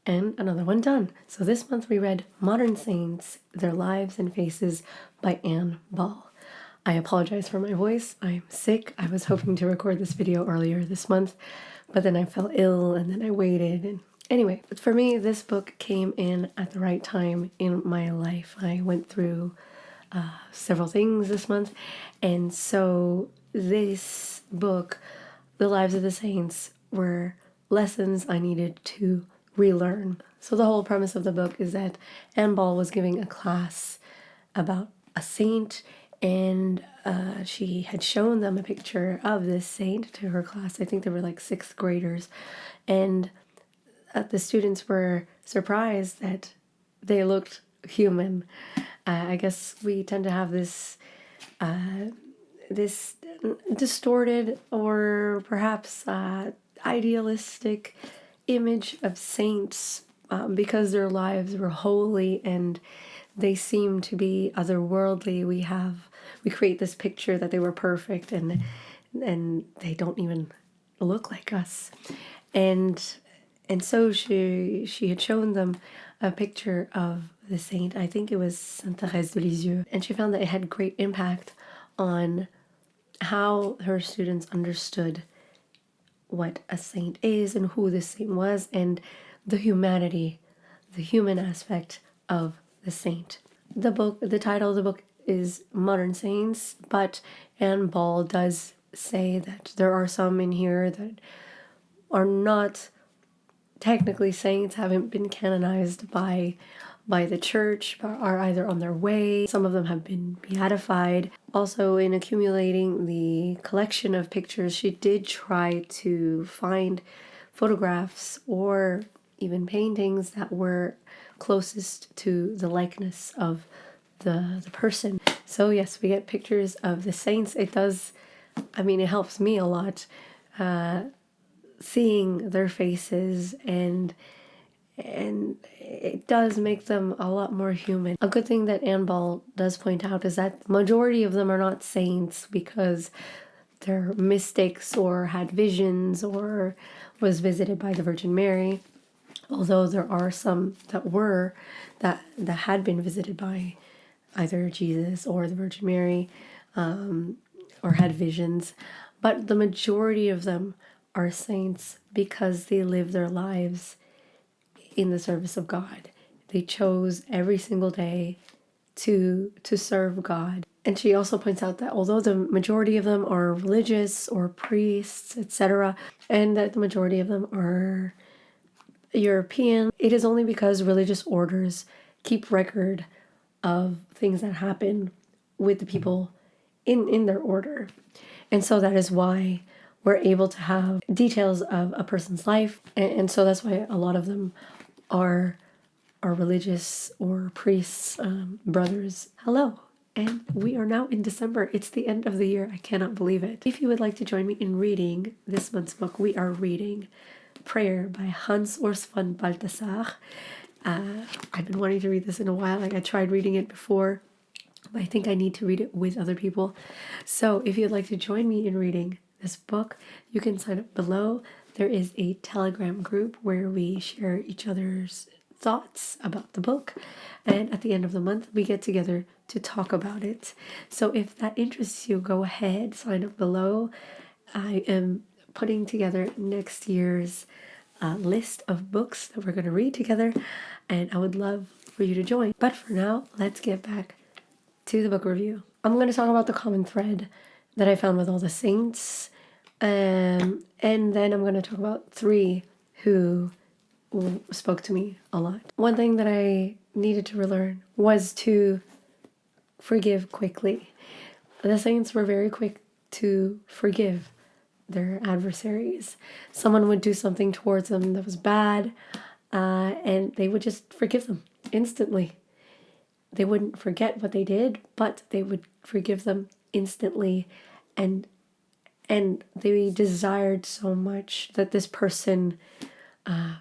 and another one done. So this month we read Modern Saints, Their Lives and Faces by Anne Ball. I apologize for my voice. I'm sick. I was hoping to record this video earlier this month, but then I fell ill and then I waited. And anyway, for me, this book came in at the right time in my life. I went through several things this month, and so this book, The Lives of the Saints, were lessons I needed to relearn. So the whole premise of the book is that Anne Ball was giving a class about a saint, and she had shown them a picture of this saint to her class. I think they were like 6th graders, and the students were surprised that they looked human. I guess we tend to have this this distorted or perhaps idealistic image of saints because their lives were holy and they seem to be otherworldly. We create this picture that they were perfect and they don't even look like us. And so she had shown them a picture of the saint. I think it was Sainte Thérèse de Lisieux, and she found that it had great impact on how her students understood what a saint is and who this saint was and the humanity, the human aspect of the saint. The title of the book is Modern Saints, but Anne Ball does say that there are some in here that are not technically saints, haven't been canonized by the church, but are either on their way. Some of them have been beatified. Also, in accumulating the collection of pictures, she did try to find photographs or even paintings that were closest to the likeness of the person. So yes, we get pictures of the saints. It does, it helps me a lot seeing their faces, and it does make them a lot more human. A good thing that Anne Ball does point out is that the majority of them are not saints because they're mystics or had visions or was visited by the Virgin Mary, although there are some that had been visited by either Jesus or the Virgin Mary or had visions. But the majority of them are saints because they live their lives in the service of God. They chose every single day to serve God. And she also points out that although the majority of them are religious or priests, etc., and that the majority of them are European, it is only because religious orders keep record of things that happen with the people in their order. And so that is why we're able to have details of a person's life. And so that's why a lot of them are religious or priests, brothers. Hello, and we are now in December. It's the end of the year. I cannot believe it. If you would like to join me in reading this month's book, we are reading Prayer by Hans Urs von Balthasar. I've been wanting to read this in a while. I tried reading it before, but I think I need to read it with other people. So if you'd like to join me in reading this book, you can sign up below. There is a Telegram group where we share each other's thoughts about the book, and at the end of the month we get together to talk about it. So if that interests you, go ahead, sign up below. I am putting together next year's list of books that we're going to read together, and I would love for you to join. But for now, let's get back to the book review. I'm going to talk about the common thread that I found with all the saints, and then I'm going to talk about 3 who spoke to me a lot. One thing that I needed to relearn was to forgive quickly. The saints were very quick to forgive their adversaries. Someone would do something towards them that was bad, and they would just forgive them instantly. They wouldn't forget what they did, but they would forgive them instantly, and they desired so much that this person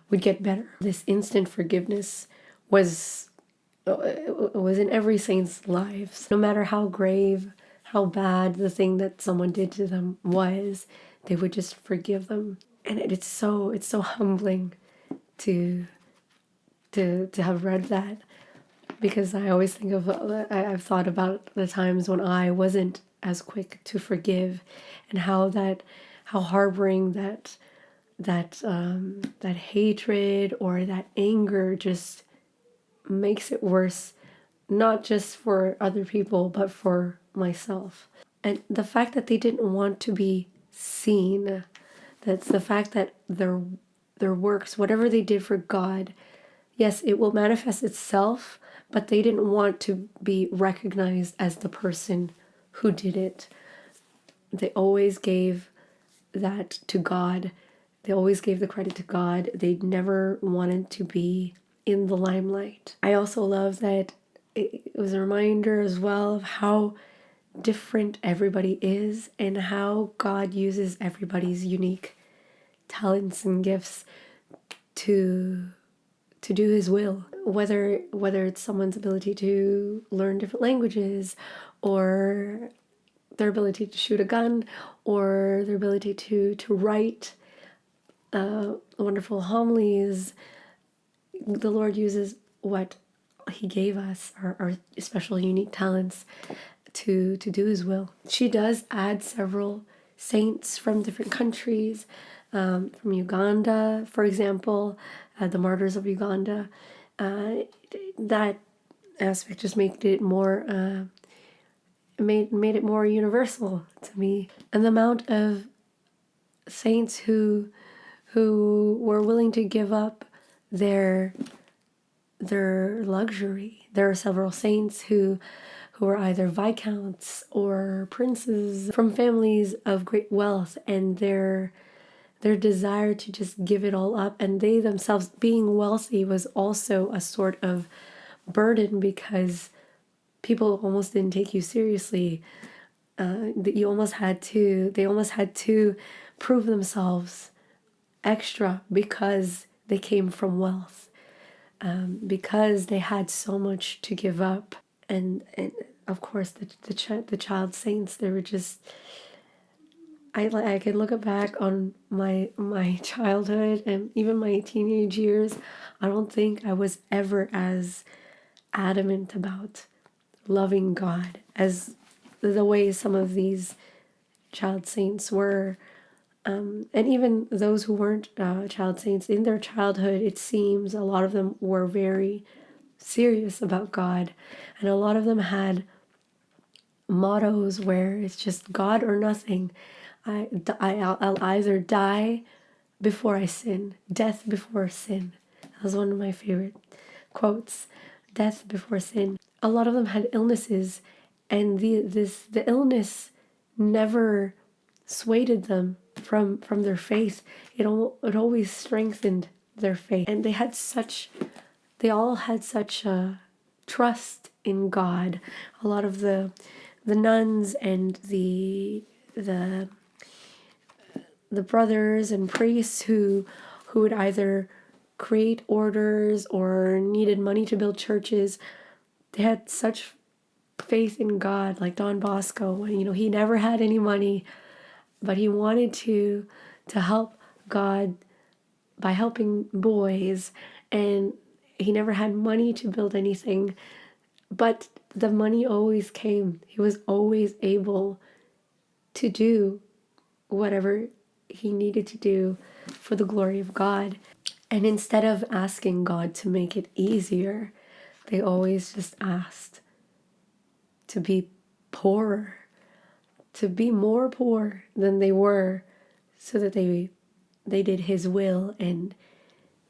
would get better. This instant forgiveness was in every saint's lives. No matter how grave, how bad the thing that someone did to them was, they would just forgive them. And it's so humbling to to have read that, because I always think of I've thought about the times when I wasn't as quick to forgive, and how harboring that hatred or that anger just makes it worse, not just for other people but for myself. And the fact that they didn't want to be seen, that's the fact that their works, whatever they did for God, yes, it will manifest itself, but they didn't want to be recognized as the person who did it. They always gave that to God. They always gave the credit to God. They never wanted to be in the limelight. I also love that it was a reminder as well of how different everybody is, and how God uses everybody's unique talents and gifts to do his will, whether it's someone's ability to learn different languages, or their ability to shoot a gun, or their ability to write wonderful homilies. The Lord uses what he gave us, our special unique talents, to do his will. She does add several saints from different countries, from Uganda, for example, the martyrs of Uganda. That aspect just made it more made it more universal to me. And the amount of saints who were willing to give up their luxury. There are several saints who were either viscounts or princes from families of great wealth, and their desire to just give it all up, and they themselves being wealthy was also a sort of burden, because people almost didn't take you seriously. They almost had to prove themselves extra because they came from wealth, because they had so much to give up. And of course the child saints, they were just, I could look back on my childhood and even my teenage years. I don't think I was ever as adamant about loving God as the way some of these child saints were. And even those who weren't child saints, in their childhood, it seems a lot of them were very serious about God. And a lot of them had mottos where it's just God or nothing. I'll either die before I sin, death before sin. That was one of my favorite quotes, death before sin. A lot of them had illnesses, and the illness never swayed them from their faith. It always strengthened their faith, and they all had such a trust in God. A lot of the nuns and the brothers and priests who would either create orders or needed money to build churches, they had such faith in God. Like Don Bosco, he never had any money, but he wanted to help God by helping boys, and he never had money to build anything, but the money always came. He was always able to do whatever he needed to do for the glory of God. And instead of asking God to make it easier, they always just asked to be poorer, to be more poor than they were, so that they did his will. And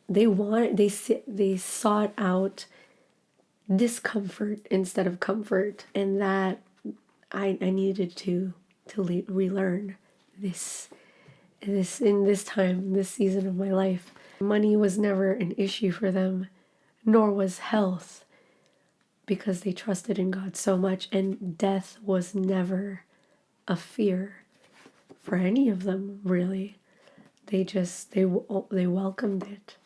they sought out discomfort instead of comfort. And that I needed to relearn this in this time, this season of my life. Money was never an issue for them, nor was health, because they trusted in God so much, and death was never a fear for any of them, really. They welcomed it,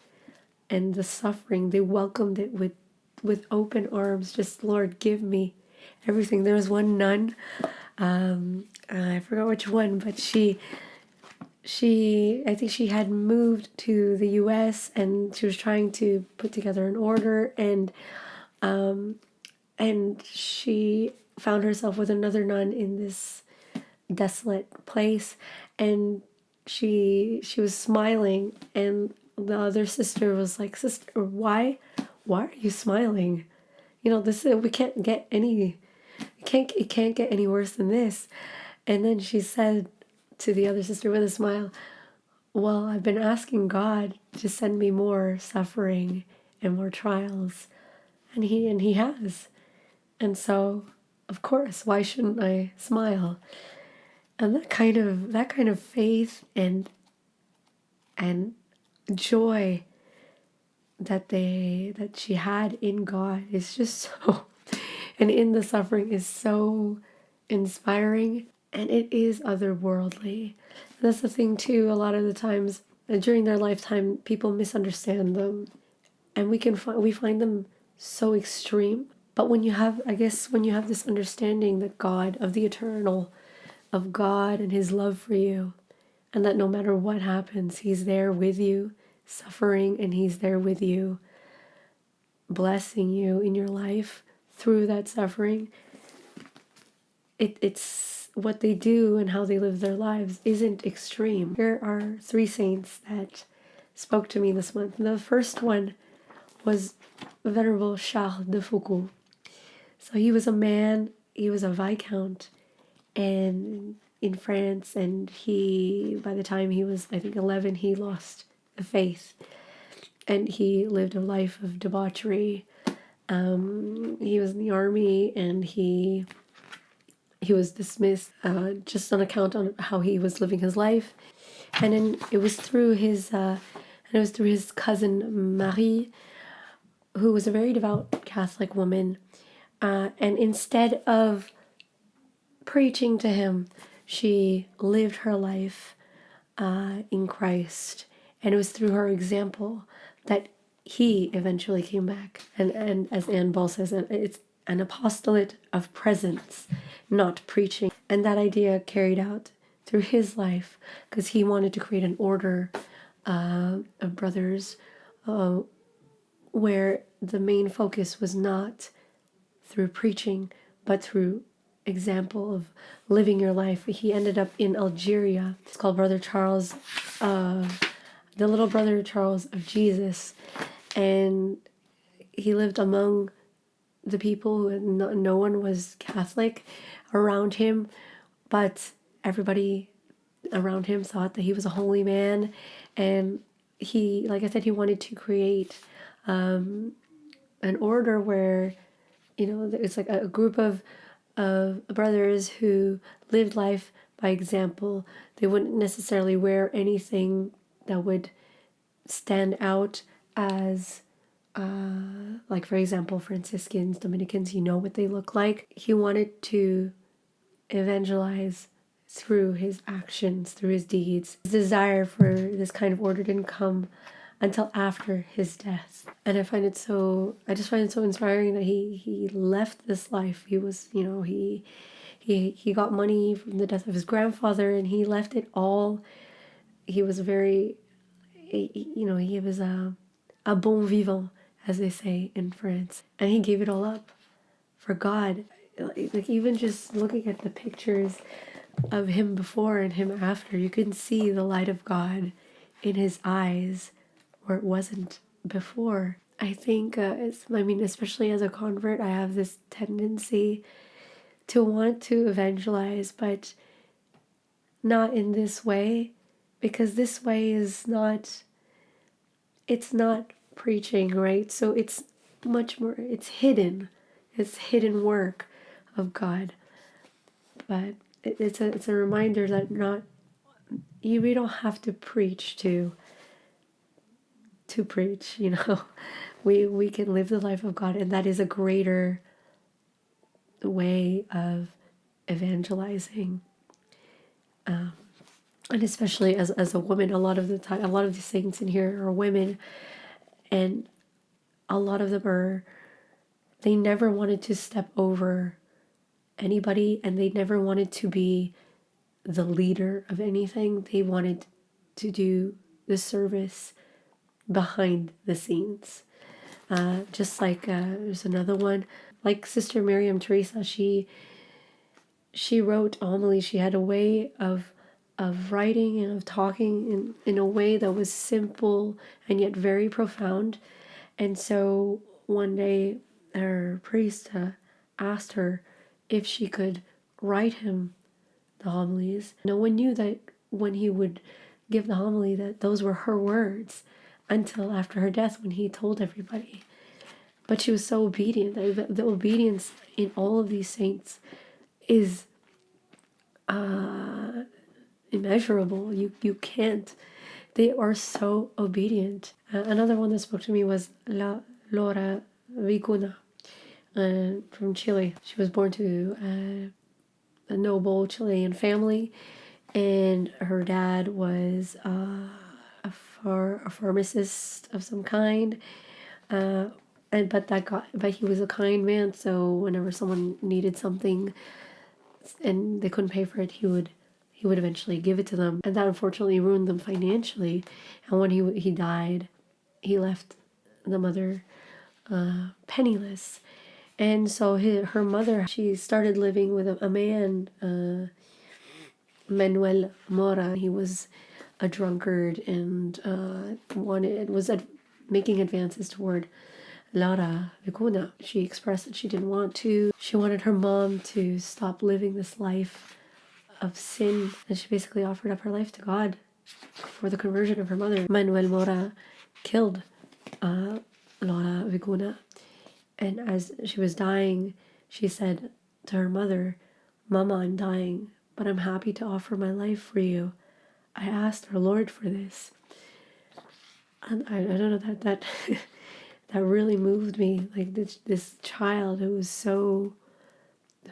and the suffering, they welcomed it with open arms. Just, Lord, give me everything. There was one nun, I forgot which one, but she I think she had moved to the US and she was trying to put together an order, and she found herself with another nun in this desolate place, and she was smiling, and the other sister was like, "Sister, why are you smiling? This we can't get any it can't get any worse than this." And then she said to the other sister with a smile, "Well, I've been asking God to send me more suffering and more trials, and he has. And so, of course, why shouldn't I smile?" And that kind of faith and joy that she had in God is just so, and in the suffering is so inspiring, and it is otherworldly. And that's the thing too. A lot of the times during their lifetime, people misunderstand them, and we find them so extreme. But when you have, I guess, when you have this understanding that God, of the eternal, of God and His love for you, and that no matter what happens, He's there with you, suffering, and He's there with you, blessing you in your life through that suffering. It's what they do and how they live their lives isn't extreme. Here are 3 saints that spoke to me this month. The first one was Venerable Charles de Foucauld. So he was a man, he was a viscount, and in France, and by the time he was, I think, 11, he lost the faith, and he lived a life of debauchery. He was in the army, and he was dismissed just on account of how he was living his life. And then it was through his cousin Marie, who was a very devout Catholic woman, and instead of preaching to him, she lived her life in Christ, and it was through her example that he eventually came back. And as Anne Ball says, it's an apostolate of presence, not preaching. And that idea carried out through his life, because he wanted to create an order of brothers where the main focus was not through preaching, but through example of living your life. He ended up in Algeria. It's called Brother Charles, the little brother Charles of Jesus, and he lived among the people who no one was Catholic around him, but everybody around him thought that he was a holy man, and he, like I said, he wanted to create an order where it's like a group of brothers who lived life by example. They wouldn't necessarily wear anything that would stand out as like, for example, Franciscans, Dominicans, you know what they look like. He wanted to evangelize through his actions, through his deeds. His desire for this kind of order didn't come until after his death. And I just find it so inspiring that he left this life. He was, he got money from the death of his grandfather, and he left it all. He was he was a bon vivant, as they say in France. And he gave it all up for God. Like, even just looking at the pictures of him before and him after, you can see the light of God in his eyes where it wasn't before. I think, especially as a convert, I have this tendency to want to evangelize, but not in this way, because this way is not, it's not preaching, right? So it's much more, it's hidden work of God. But it's a reminder that we don't have to preach to preach, we can live the life of God, and that is a greater way of evangelizing. And especially as a woman, a lot of the saints in here are women, and a lot of them they never wanted to step over anybody, and they never wanted to be the leader of anything. They wanted to do the service behind the scenes. Just like there's another one, like Sister Miriam Teresa. She wrote homilies. She had a way of writing and of talking in a way that was simple and yet very profound. And so one day, her priest asked her if she could write him the homilies. No one knew that when he would give the homily that those were her words until after her death, when he told everybody. But she was so obedient. The obedience in all of these saints is immeasurable. You can't. They are so obedient. Another one that spoke to me was Laura Vicuna from Chile. She was born to a noble Chilean family, and her dad was a pharmacist of some kind. But he was a kind man. So whenever someone needed something and they couldn't pay for it, he would eventually give it to them, and that unfortunately ruined them financially. And when he died, he left the mother penniless. And so her mother, she started living with a man, Manuel Mora. He was a drunkard and was making advances toward Laura Vicuna. She expressed that she didn't want to. She wanted her mom to stop living this life of sin, and she basically offered up her life to God for the conversion of her mother. Manuel Mora killed Laura Vicuna, and as she was dying, she said to her mother, "Mama, I'm dying, but I'm happy to offer my life for you. I asked our Lord for this." And I don't know, that that really moved me. Like this child who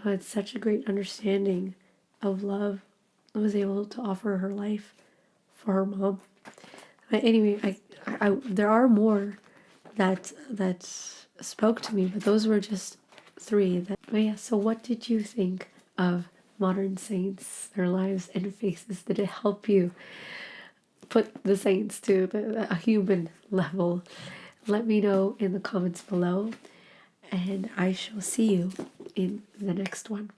had such a great understanding of love, was able to offer her life for her mom. But anyway, there are more that spoke to me, but those were just three. But yeah, so what did you think of modern saints, their lives and faces? Did it help you put the saints to a human level? Let me know in the comments below, and I shall see you in the next one.